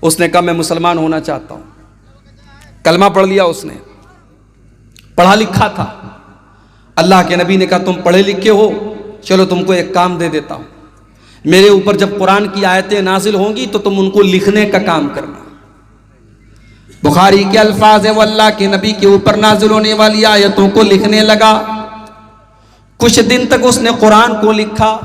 اس نے کہا میں مسلمان ہونا چاہتا ہوں. کلمہ پڑھ لیا اس نے, پڑھا لکھا تھا. اللہ کے نبی نے کہا تم پڑھے لکھے ہو, چلو تم کو ایک کام دے دیتا ہوں, میرے اوپر جب قرآن کی آیتیں نازل ہوں گی تو تم ان کو لکھنے کا کام کرنا. بخاری کے الفاظ ہیں وہ اللہ کے نبی کے اوپر نازل ہونے والی آیتوں کو لکھنے لگا. کچھ دن تک اس نے قرآن کو لکھا.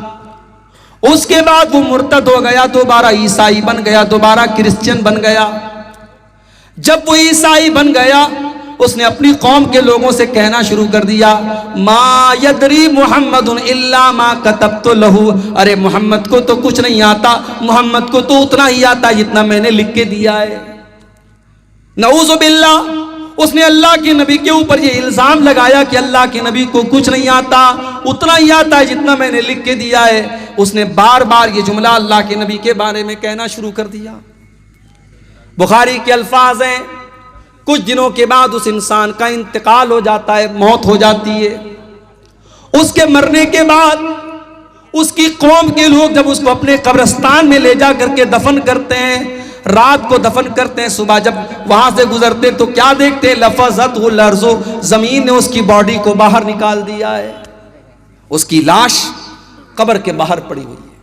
اس کے بعد وہ مرتد ہو گیا, دوبارہ عیسائی بن گیا, دوبارہ کرسچن بن گیا. جب وہ عیسائی بن گیا اس نے اپنی قوم کے لوگوں سے کہنا شروع کر دیا ما یدری محمد الا ما کتبت لہ, ارے محمد کو تو کچھ نہیں آتا, محمد کو تو اتنا ہی آتا جتنا میں نے لکھ کے دیا ہے. نعوذ باللہ, اس نے اللہ کے نبی کے اوپر یہ الزام لگایا کہ اللہ کے نبی کو کچھ نہیں آتا, اتنا ہی آتا ہے جتنا میں نے لکھ کے دیا ہے. اس نے بار بار یہ جملہ اللہ کے نبی کے بارے میں کہنا شروع کر دیا. بخاری کے الفاظ ہیں کچھ دنوں کے بعد اس انسان کا انتقال ہو جاتا ہے, موت ہو جاتی ہے. اس کے مرنے کے بعد اس کی قوم کے لوگ جب اس کو اپنے قبرستان میں لے جا کر کے دفن کرتے ہیں, رات کو دفن کرتے ہیں, صبح جب وہاں سے گزرتے تو کیا دیکھتے ہیں لفظتہ الارض, زمین نے اس کی باڈی کو باہر نکال دیا ہے, اس کی لاش قبر کے باہر پڑی ہوئی ہے.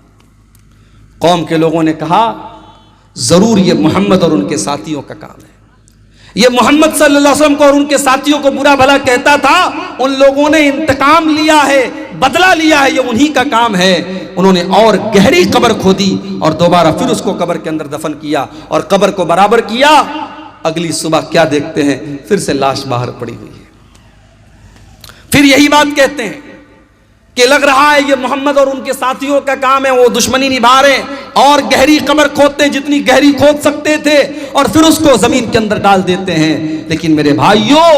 قوم کے لوگوں نے کہا ضرور یہ محمد اور ان کے ساتھیوں کا کام ہے, یہ محمد صلی اللہ علیہ وسلم کو اور ان کے ساتھیوں کو برا بھلا کہتا تھا, ان لوگوں نے انتقام لیا ہے, بدلہ لیا ہے, یہ انہی کا کام ہے. انہوں نے اور گہری قبر کھودی اور دوبارہ پھر اس کو قبر کے اندر دفن کیا اور قبر کو برابر کیا. اگلی صبح کیا دیکھتے ہیں, پھر سے لاش باہر پڑی ہوئی ہے. پھر یہی بات کہتے ہیں کہ لگ رہا ہے یہ محمد اور ان کے ساتھیوں کا کام ہے, وہ دشمنی نبھا رہے ہیں اور گہری قبر کھودتے ہیں جتنی گہری کھود سکتے تھے اور پھر اس کو زمین کے اندر ڈال دیتے ہیں. لیکن میرے بھائیوں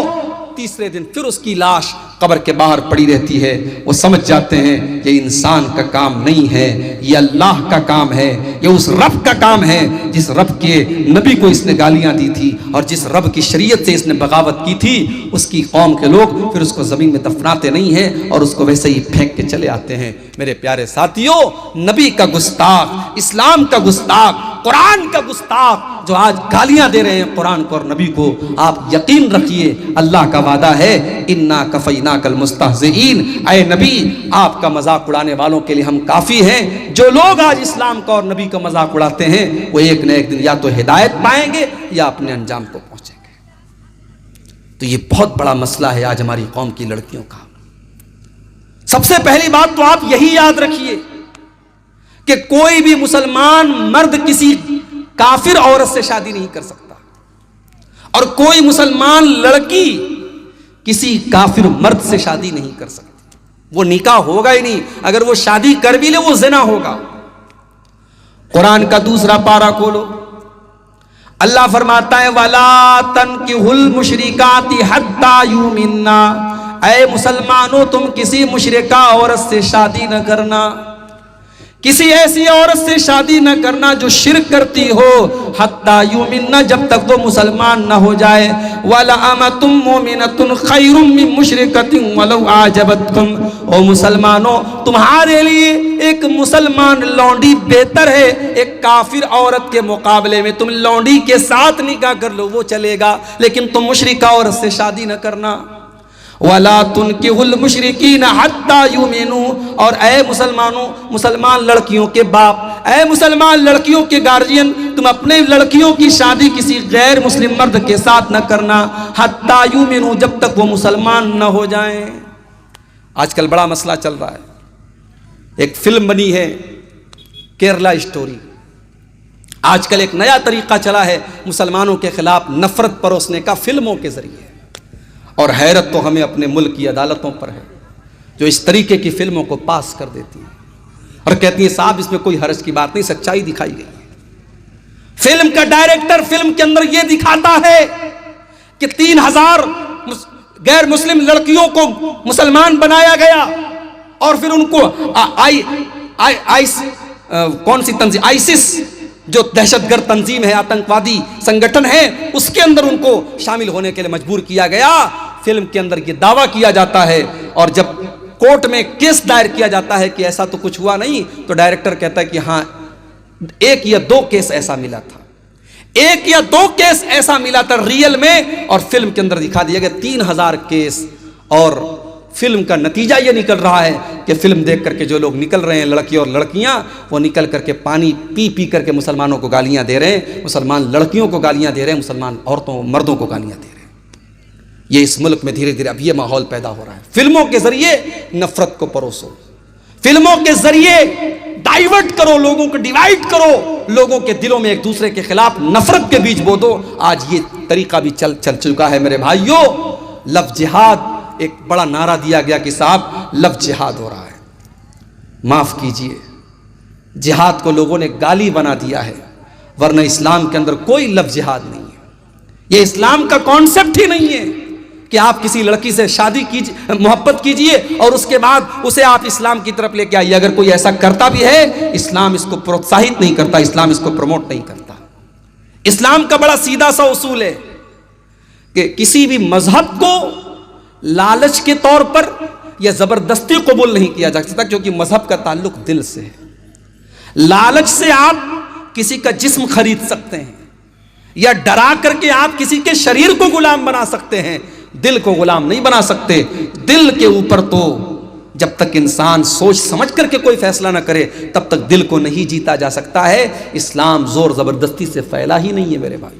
تیسرے دن پھر اس کی لاش قبر کے باہر پڑی رہتی ہے. وہ سمجھ جاتے ہیں یہ انسان کا کام نہیں ہے, یہ اللہ کا کام ہے, یہ اس رب کا کام ہے جس رب کے نبی کو اس نے گالیاں دی تھی اور جس رب کی شریعت سے اس نے بغاوت کی تھی. اس کی قوم کے لوگ پھر اس کو زمین میں دفناتے نہیں ہیں اور اس کو ویسے ہی پھینک کے چلے آتے ہیں. میرے پیارے ساتھیوں, نبی کا گستاخ, اسلام کا گستاخ, قرآن کا گستاخ جو آج گالیاں دے رہے ہیں قرآن کو اور نبی کو, آپ یقین رکھیے اللہ کا وعدہ ہے انا کفیناک المستہزئین, اے نبی آپ کا مذاق اڑانے والوں کے لیے ہم کافی ہیں. جو لوگ آج اسلام کا اور نبی کا مذاق اڑاتے ہیں وہ ایک نہ ایک دن یا تو ہدایت پائیں گے یا اپنے انجام کو پہنچیں گے. تو یہ بہت بڑا مسئلہ ہے آج ہماری قوم کی لڑکیوں کا. سب سے پہلی بات تو آپ یہی یاد رکھیے کہ کوئی بھی مسلمان مرد کسی کافر عورت سے شادی نہیں کر سکتا اور کوئی مسلمان لڑکی کسی کافر مرد سے شادی نہیں کر سکتی. وہ نکاح ہوگا ہی نہیں, اگر وہ شادی کر بھی لے وہ زنا ہوگا. قرآن کا دوسرا پارہ کھولو, اللہ فرماتا ہے وَلَا تَنْكِحُوا الْمُشْرِكَاتِ حَتَّى يُؤْمِنَّا, اے مسلمانوں تم کسی مشرکہ عورت سے شادی نہ کرنا, کسی ایسی عورت سے شادی نہ کرنا جو شرک کرتی ہو, حتیٰ یؤمنن, جب تک وہ مسلمان نہ ہو جائے. وَلَأَمَةٌ مُؤْمِنَةٌ خَيْرٌ مِّن مُشْرِكَةٍ وَلَوْ أَعْجَبَتْكُمْ, او مسلمانوں تمہارے لیے ایک مسلمان لونڈی بہتر ہے ایک کافر عورت کے مقابلے میں. تم لونڈی کے ساتھ نکاح کر لو وہ چلے گا, لیکن تم مشرکہ عورت سے شادی نہ کرنا. وَلَا تُنْكِحُوا الْمُشْرِكِينَ حَتَّى يُؤْمِنُوا, اور اے مسلمانوں, مسلمان لڑکیوں کے باپ, اے مسلمان لڑکیوں کے گارجین, تم اپنے لڑکیوں کی شادی کسی غیر مسلم مرد کے ساتھ نہ کرنا, حَتَّى يُؤْمِنُوا, جب تک وہ مسلمان نہ ہو جائیں. آج کل بڑا مسئلہ چل رہا ہے, ایک فلم بنی ہے کیرلا اسٹوری. آج کل ایک نیا طریقہ چلا ہے مسلمانوں کے خلاف نفرت پروسنے کا فلموں کے ذریعے, اور حیرت تو ہمیں اپنے ملک کی عدالتوں پر ہے جو اس طریقے کی فلموں کو پاس کر دیتی ہیں اور کہتی ہیں صاحب اس میں کوئی حرج کی بات نہیں, سچائی دکھائی گئی ہے. فلم کا ڈائریکٹر فلم کے اندر یہ دکھاتا ہے کہ 3000 غیر مسلم لڑکیوں کو مسلمان بنایا گیا اور پھر ان کو کون سی تنظیم, آئیسس جو دہشت گرد تنظیم ہے, آتنکوادی سنگٹھن ہے, اس کے اندر ان کو شامل ہونے کے لیے مجبور کیا گیا. فلم کے اندر یہ دعویٰ کیا جاتا ہے اور جب کورٹ میں کیس دائر کیا جاتا ہے کہ ایسا تو کچھ ہوا نہیں, تو ڈائریکٹر کہتا ہے کہ ہاں 1 یا 2 کیس ایسا ملا تھا. ایک یا دو کیس ایسا ملا تھا ریئل میں، اور فلم کے اندر دکھا دیا گیا 3000 کیس، اور فلم کا نتیجہ یہ نکل رہا ہے کہ فلم دیکھ کر کے جو لوگ نکل رہے ہیں، لڑکی اور لڑکیاں، وہ نکل کر کے پانی پی پی کر کے مسلمانوں کو گالیاں دے رہے ہیں، مسلمان لڑکیوں کو گالیاں دے رہے ہیں، مسلمان عورتوں مردوں کو گالیاں دے رہے ہیں۔ یہ اس ملک میں دھیرے دھیرے اب یہ ماحول پیدا ہو رہا ہے۔ فلموں کے ذریعے نفرت کو پروسو، فلموں کے ذریعے ڈائیورٹ کرو، لوگوں کو ڈیوائیڈ کرو، لوگوں کے دلوں میں ایک دوسرے کے خلاف نفرت کے بیج بو دو۔ آج یہ طریقہ بھی چل چکا ہے میرے بھائیوں۔ لفظ جہاد، ایک بڑا نعرہ دیا گیا کہ صاحب لفظ جہاد ہو رہا ہے، معاف کیجئے، جہاد کو لوگوں نے گالی بنا دیا ہے، ورنہ اسلام کے اندر کوئی لفظ جہاد نہیں ہے۔ یہ اسلام کا کانسیپٹ ہی نہیں ہے کہ آپ کسی لڑکی سے شادی کیجئے، محبت کیجئے اور اس کے بعد اسے آپ اسلام کی طرف لے کے آئیے۔ اگر کوئی ایسا کرتا بھی ہے، اسلام اس کو پروتساہت نہیں کرتا، اسلام اس کو پروموٹ نہیں کرتا۔ اسلام کا بڑا سیدھا سا اصول ہے کہ کسی بھی مذہب کو لالچ کے طور پر یا زبردستی قبول نہیں کیا جا سکتا، کیونکہ مذہب کا تعلق دل سے ہے۔ لالچ سے آپ کسی کا جسم خرید سکتے ہیں، یا ڈرا کر کے آپ کسی کے شریر کو غلام بنا سکتے ہیں، دل کو غلام نہیں بنا سکتے۔ دل کے اوپر تو جب تک انسان سوچ سمجھ کر کے کوئی فیصلہ نہ کرے، تب تک دل کو نہیں جیتا جا سکتا ہے۔ اسلام زور زبردستی سے پھیلا ہی نہیں ہے میرے بھائی۔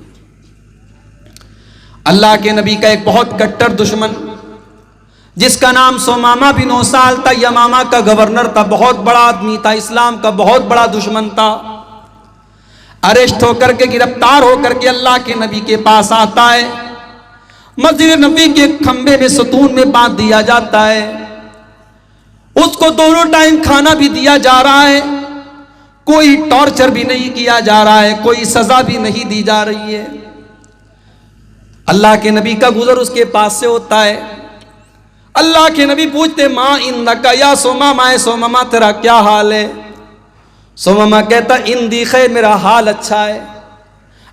اللہ کے نبی کا ایک بہت کٹر دشمن جس کا نام سمامہ بن اسال تھا، یمامہ کا گورنر تھا، بہت بڑا آدمی تھا، اسلام کا بہت بڑا دشمن تھا، اریسٹ ہو کر کے، گرفتار ہو کر کے اللہ کے نبی کے پاس آتا ہے۔ مسجد نبی کے کھمبے میں ستون میں باندھ دیا جاتا ہے، اس کو دونوں ٹائم کھانا بھی دیا جا رہا ہے، کوئی ٹارچر بھی نہیں کیا جا رہا ہے، کوئی سزا بھی نہیں دی جا رہی ہے۔ اللہ کے نبی کا گزر اس کے پاس سے ہوتا ہے، اللہ کے نبی پوچھتے ماں اندکا یا سمامہ، سمامہ تیرا کیا حال ہے؟ سمامہ کہتا اندی خیر، میرا حال اچھا ہے،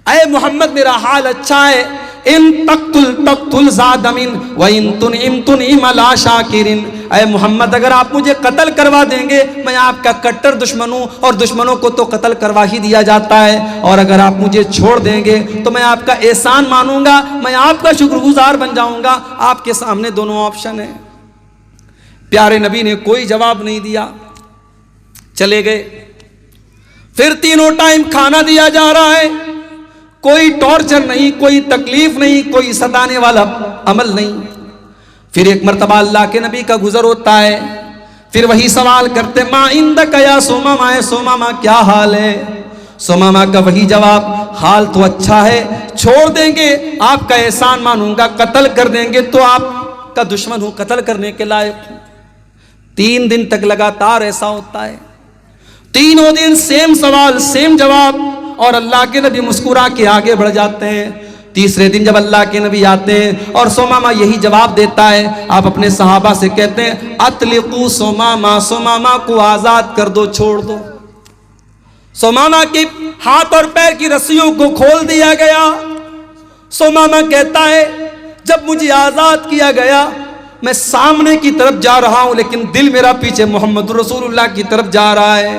اے محمد میرا حال اچھا ہے، ان تقتل زاد من وان تنعم تنعم لا شاکرین، اے محمد اگر آپ مجھے قتل کروا دیں گے، میں آپ کا کٹر دشمن ہوں، اور دشمنوں کو تو قتل کروا ہی دیا جاتا ہے، اور اگر آپ مجھے چھوڑ دیں گے تو میں آپ کا احسان مانوں گا، میں آپ کا شکر گزار بن جاؤں گا۔ آپ کے سامنے دونوں آپشن ہیں۔ پیارے نبی نے کوئی جواب نہیں دیا، چلے گئے۔ پھر تینوں ٹائم کھانا دیا جا رہا ہے، کوئی ٹارچر نہیں، کوئی تکلیف نہیں، کوئی ستانے والا عمل نہیں۔ پھر ایک مرتبہ اللہ کے نبی کا گزر ہوتا ہے، پھر وہی سوال کرتے ما عندک یا سمامہ، سمامہ کیا حال ہے؟ سمامہ کا وہی جواب، حال تو اچھا ہے، چھوڑ دیں گے آپ کا احسان مانوں گا، قتل کر دیں گے تو آپ کا دشمن ہوں، قتل کرنے کے لائق ہوں۔ 3 دن تک لگاتار ایسا ہوتا ہے، تینوں دن سیم سوال سیم جواب، اور اللہ کے نبی مسکرا کے آگے بڑھ جاتے ہیں۔ تیسرے دن جب اللہ کے نبی آتے ہیں اور سمامہ یہی جواب دیتا ہے، آپ اپنے صحابہ سے کہتے ہیں اطلقوا سمامہ، سمامہ کو آزاد کر دو، چھوڑ دو۔ سمامہ کے ہاتھ اور پیر کی رسیوں کو کھول دیا گیا۔ سمامہ کہتا ہے جب مجھے آزاد کیا گیا، میں سامنے کی طرف جا رہا ہوں، لیکن دل میرا پیچھے محمد رسول اللہ کی طرف جا رہا ہے۔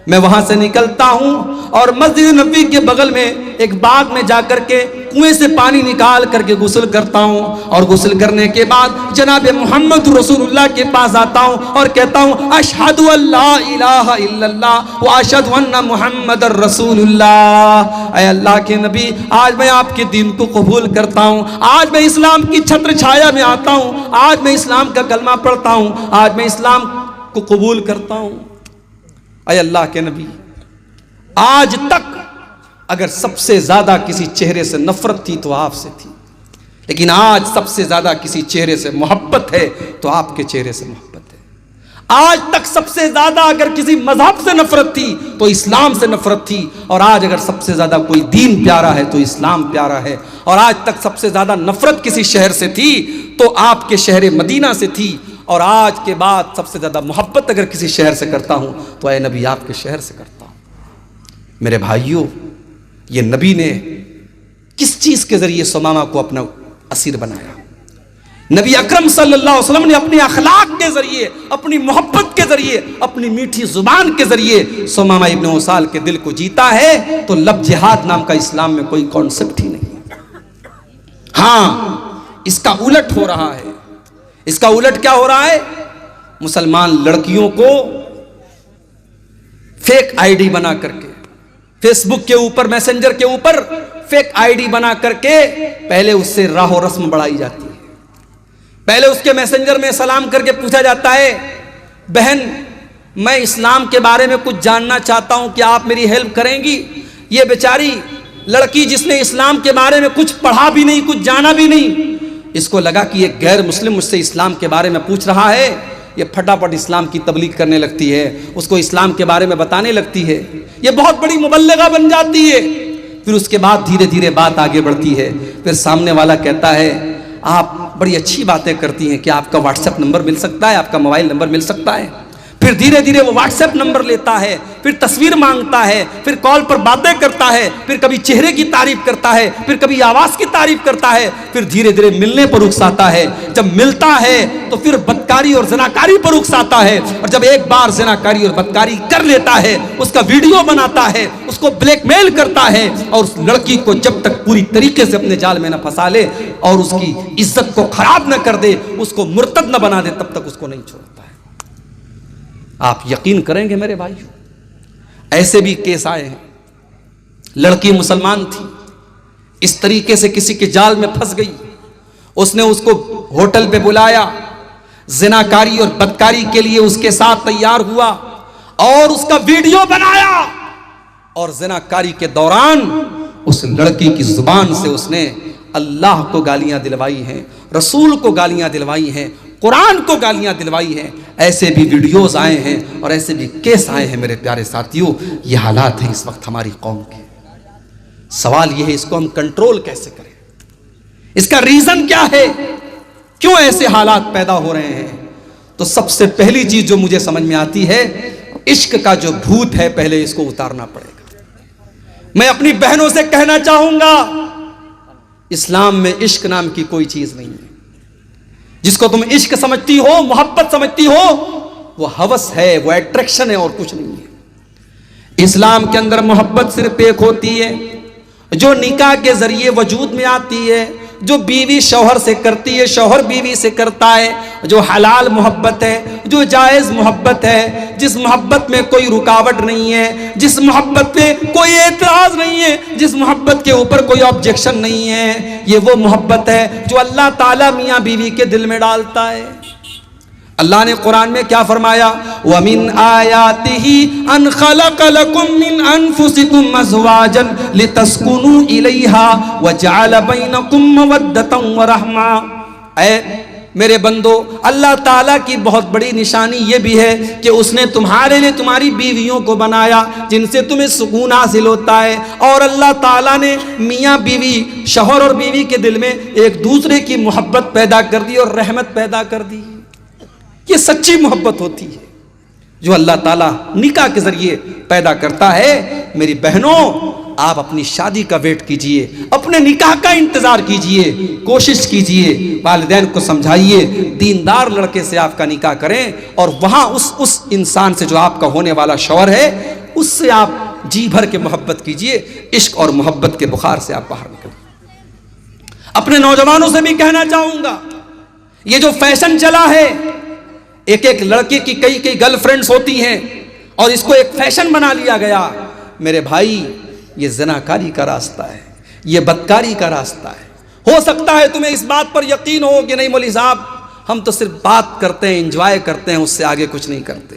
میں وہاں سے نکلتا ہوں اور مسجد نبی کے بغل میں ایک باغ میں جا کر کے کنویں سے پانی نکال کر کے غسل کرتا ہوں، اور غسل کرنے کے بعد جناب محمد رسول اللہ کے پاس آتا ہوں اور کہتا ہوں اشہد ان لا الہ الا اللہ واشہد ان محمد رسول اللہ۔ اے اللہ کے نبی، آج میں آپ کے دین کو قبول کرتا ہوں، آج میں اسلام کی چھتر چھایا میں آتا ہوں، آج میں اسلام کا کلمہ پڑھتا ہوں، آج میں اسلام کو قبول کرتا ہوں۔ اے اللہ کے نبی، آج تک اگر سب سے زیادہ کسی چہرے سے نفرت تھی تو آپ سے تھی، لیکن آج سب سے زیادہ کسی چہرے سے محبت ہے تو آپ کے چہرے سے محبت ہے۔ آج تک سب سے زیادہ اگر کسی مذہب سے نفرت تھی تو اسلام سے نفرت تھی، اور آج اگر سب سے زیادہ کوئی دین پیارا ہے تو اسلام پیارا ہے، اور آج تک سب سے زیادہ نفرت کسی شہر سے تھی تو آپ کے شہر مدینہ سے تھی، اور آج کے بعد سب سے زیادہ محبت اگر کسی شہر سے کرتا ہوں تو اے نبی آپ کے شہر سے کرتا ہوں۔ میرے بھائیوں، یہ نبی نے کس چیز کے ذریعے سمامہ کو اپنا اسیر بنایا؟ نبی اکرم صلی اللہ علیہ وسلم نے اپنے اخلاق کے ذریعے، اپنی محبت کے ذریعے، اپنی میٹھی زبان کے ذریعے ثمامہ ابن اسال کے دل کو جیتا ہے، تو لب جہاد نام کا اسلام میں کوئی کانسیپٹ ہی نہیں۔ ہاں، اس کا الٹ ہو رہا ہے۔ اس کا الٹ کیا ہو رہا ہے؟ مسلمان لڑکیوں کو فیک آئی ڈی بنا کر کے، فیس بک کے اوپر، میسنجر کے اوپر فیک آئی ڈی بنا کر کے پہلے اس سے راہ و رسم بڑھائی جاتی ہے۔ پہلے اس کے میسنجر میں سلام کر کے پوچھا جاتا ہے، بہن میں اسلام کے بارے میں کچھ جاننا چاہتا ہوں، کیا آپ میری ہیلپ کریں گی؟ یہ بیچاری لڑکی جس نے اسلام کے بارے میں کچھ پڑھا بھی نہیں، کچھ جانا بھی نہیں، اس کو لگا کہ یہ غیر مسلم مجھ سے اسلام کے بارے میں پوچھ رہا ہے، یہ پھٹافٹ اسلام کی تبلیغ کرنے لگتی ہے، اس کو اسلام کے بارے میں بتانے لگتی ہے، یہ بہت بڑی مبلغہ بن جاتی ہے۔ پھر اس کے بعد دھیرے دھیرے بات آگے بڑھتی ہے، پھر سامنے والا کہتا ہے آپ بڑی اچھی باتیں کرتی ہیں، کیا آپ کا واٹس ایپ نمبر مل سکتا ہے، آپ کا موبائل نمبر مل سکتا ہے؟ پھر دھیرے دھیرے وہ واٹس ایپ نمبر لیتا ہے، پھر تصویر مانگتا ہے، پھر کال پر باتیں کرتا ہے، پھر کبھی چہرے کی تعریف کرتا ہے، پھر کبھی آواز کی تعریف کرتا ہے، پھر دھیرے دھیرے ملنے پر اکساتا ہے۔ جب ملتا ہے تو پھر بدکاری اور زناکاری پر اکساتا ہے، اور جب ایک بار زناکاری اور بدکاری کر لیتا ہے، اس کا ویڈیو بناتا ہے، اس کو بلیک میل کرتا ہے، اور اس لڑکی کو جب تک پوری طریقے سے اپنے جال میں نہ پھنسا لے اور اس کی عزت کو خراب نہ کر دے، اس کو مرتد نہ بنا دے، تب تک اس کو نہیں چھوڑتا ہے۔ آپ یقین کریں گے میرے بھائیو، ایسے بھی کیس آئے ہیں۔ لڑکی مسلمان تھی، اس طریقے سے کسی کے جال میں پھنس گئی، اس نے اس کو ہوٹل پہ بلایا، زناکاری اور بدکاری کے لیے اس کے ساتھ تیار ہوا اور اس کا ویڈیو بنایا، اور زناکاری کے دوران اس لڑکی کی زبان سے اس نے اللہ کو گالیاں دلوائی ہیں، رسول کو گالیاں دلوائی ہیں، قرآن کو گالیاں دلوائی ہیں۔ ایسے بھی ویڈیوز آئے ہیں اور ایسے بھی کیس آئے ہیں میرے پیارے ساتھیوں۔ یہ حالات ہیں اس وقت ہماری قوم کے۔ سوال یہ ہے، اس کو ہم کنٹرول کیسے کریں؟ اس کا ریزن کیا ہے؟ کیوں ایسے حالات پیدا ہو رہے ہیں؟ تو سب سے پہلی چیز جو مجھے سمجھ میں آتی ہے، عشق کا جو بھوت ہے پہلے اس کو اتارنا پڑے گا۔ میں اپنی بہنوں سے کہنا چاہوں گا، اسلام میں عشق نام کی کوئی چیز نہیں ہے۔ جس کو تم عشق سمجھتی ہو، محبت سمجھتی ہو، وہ ہوس ہے، وہ اٹریکشن ہے، اور کچھ نہیں ہے۔ اسلام کے اندر محبت صرف ایک ہوتی ہے جو نکاح کے ذریعے وجود میں آتی ہے، جو بیوی شوہر سے کرتی ہے، شوہر بیوی سے کرتا ہے، جو حلال محبت ہے، جو جائز محبت ہے، جس محبت میں کوئی رکاوٹ نہیں ہے، جس محبت پہ کوئی اعتراض نہیں ہے، جس محبت کے اوپر کوئی آبجیکشن نہیں ہے، یہ وہ محبت ہے جو اللہ تعالیٰ میاں بیوی کے دل میں ڈالتا ہے۔ اللہ نے قرآن میں کیا فرمایا؟ وَمِنْ آيَاتِهِ أَنْ خَلَقَ لَكُم مِّنْ أَنفُسِكُمْ أَزْوَاجًا لِتَسْكُنُوا إِلَيْهَا وَجَعَلَ بَيْنَكُم مَّوَدَّةً وَرَحْمَةً۔ اے میرے بندو، اللہ تعالیٰ کی بہت بڑی نشانی یہ بھی ہے کہ اس نے تمہارے لیے تمہاری بیویوں کو بنایا جن سے تمہیں سکون حاصل ہوتا ہے، اور اللہ تعالیٰ نے میاں بیوی، شوہر اور بیوی کے دل میں ایک دوسرے کی محبت پیدا کر دی اور رحمت پیدا کر دی۔ یہ سچی محبت ہوتی ہے جو اللہ تعالیٰ نکاح کے ذریعے پیدا کرتا ہے۔ میری بہنوں، آپ اپنی شادی کا ویٹ کیجئے، اپنے نکاح کا انتظار کیجئے، کوشش کیجئے، والدین کو سمجھائیے، دیندار لڑکے سے آپ کا نکاح کریں، اور وہاں اس انسان سے جو آپ کا ہونے والا شوہر ہے، اس سے آپ جی بھر کے محبت کیجئے، عشق اور محبت کے بخار سے آپ باہر نکلیں۔ اپنے نوجوانوں سے بھی کہنا چاہوں گا، یہ جو فیشن چلا ہے، ایک ایک لڑکے کی کئی گرل فرینڈز ہوتی ہیں اور اس کو ایک فیشن بنا لیا گیا، میرے بھائی یہ زناکاری کا راستہ ہے، یہ بدکاری کا راستہ ہے۔ ہو سکتا ہے تمہیں اس بات پر یقین ہو کہ نہیں مولوی صاحب، ہم تو صرف بات کرتے ہیں، انجوائے کرتے ہیں، اس سے آگے کچھ نہیں کرتے۔